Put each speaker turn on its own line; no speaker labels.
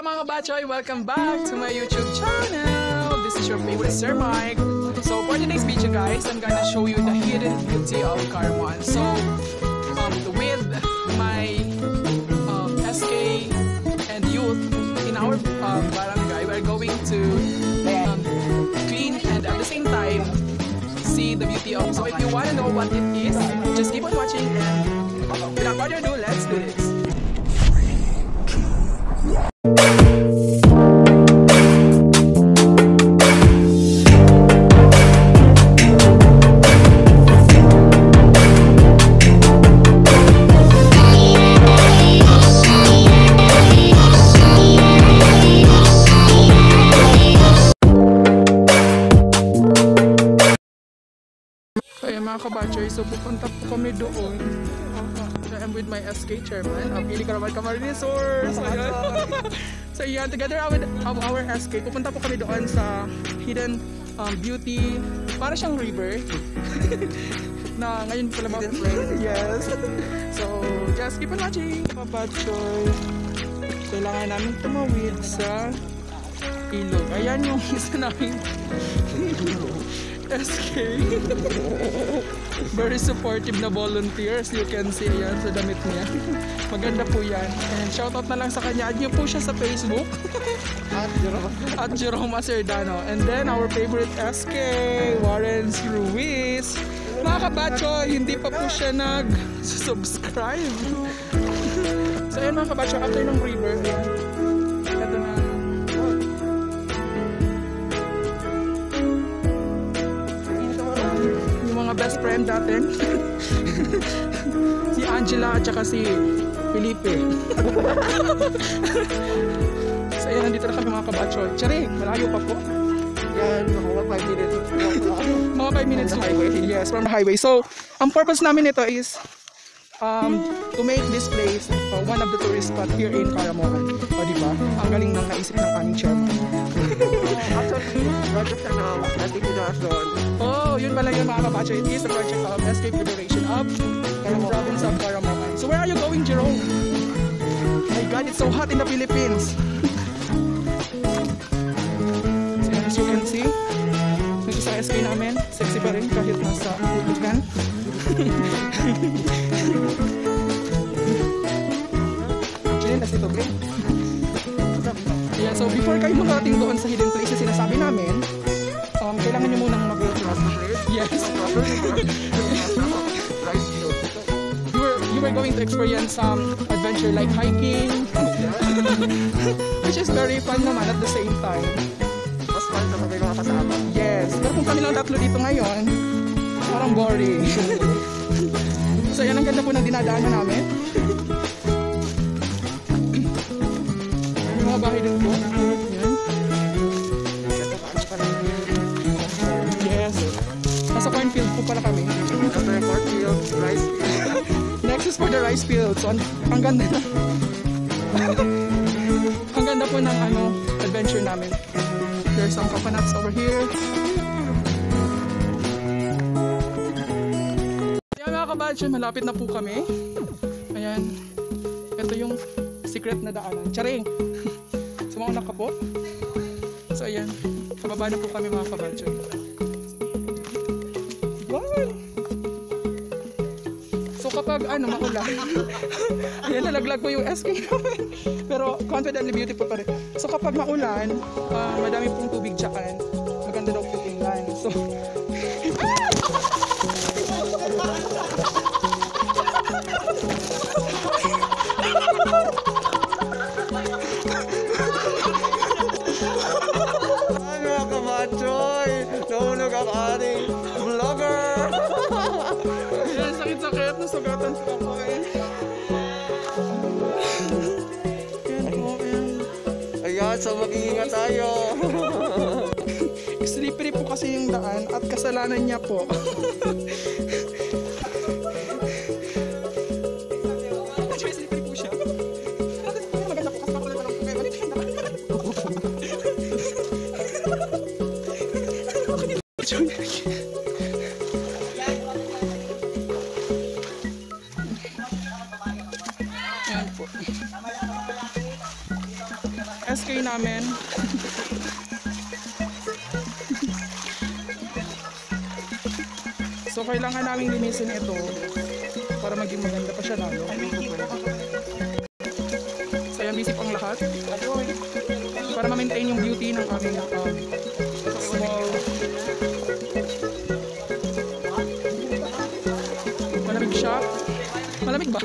Mga kabachoy, welcome back to my YouTube channel. This is your favorite Sir Mike. So for today's video guys, I'm gonna show you the hidden beauty of CARAMOAN. So with my SK and youth in our barangay, we're going to clean and at the same time see the beauty of. So if you want to know what it is, just keep on watching and without further ado, let's do this. Mga kabachoy, so pupunta po kami doon. I'm with my SK chairman, CARAMOAN Philippines. So yan, together with our SK, pupunta po kami doon sa hidden beauty, para siyang river na ngayon pala mga friends. Yes. So just keep on watching. Kabachoy, kailangan namin tumawid sa ilog. Ayan yung isa namin SK. Very supportive na volunteers. You can see yan sa damit niya. Maganda po yan. And shoutout na lang sa kanya. Add niyo po siya sa Facebook. At Jerome Acerdano. And then our favorite SK, Warren Ruiz. Mga kabacho, hindi pa po siya nag-subscribe. So yan mga kabacho, after ng river, ito na. Best friend natin si Angela at saka si Felipe. So ayan, nandito na kami mga kabachoy. Tsari, malayo pa po. Yan, mga 5 minutes. Mga 5 minutes sa highway. Yes, from the highway. So, ang purpose namin ito is to make this place one of the tourist spot here in CARAMOAN. O diba? Ang galing ng naisip ng aming chairman. Actually, project na doon. Oh, yun pala yun mga kabacho. It is a project of SK Federation of Province of CARAMOAN. So where are you going, Jerome? My God, it's so hot in the Philippines. So as you can see, nito sa SK namin, sexy pa rin kahit nasa ulikan. Actually, nasa ito, bro. Yeah, so before kayo makarating doon sa hidden places, sinasabi namin, kailangan nyo munang mag-river. Yes. You were going to experience some adventure like hiking, which is very fun naman at the same time. Mas fun sa mga kasama. Yes. Pero kung kami lang tatlo dito ngayon, parang boring. So yan ang ganda po ng dinadaanan namin. May mga bahay din po. Yan. Yes. Nasa cornfield po pala kami. Cornfield, rice field. Next is for the rice field. So ang ganda na. Ang ganda po ng adventure namin. There's some coconuts over here. Kabacho, malapit na po kami. Ayan. Ito yung secret na daanan. Charing! Sumauna ka po. So ayan. Kababa na po kami mga kabacho. Wow! So kapag maulan, ayan, nalaglag po yung SK namin. Pero confidently beautiful pa rin. So kapag maulan, madami pong tubig dyan. Maganda daw po tingnan. So mga kabachoy, nahulog ang ating vlogger. Yan, sakit-sakit, nasugatan sa ako eh. Yan po, yan. Ayan, so mag-iingat tayo. Slippery po kasi yung daan at kasalanan niya po. SK namin. So kailangan namin linisin ito para maging maganda pa siya lalo. So yan, busy pang lahat para ma-maintain yung beauty ng aming small. Malamig siya. Malamig ba?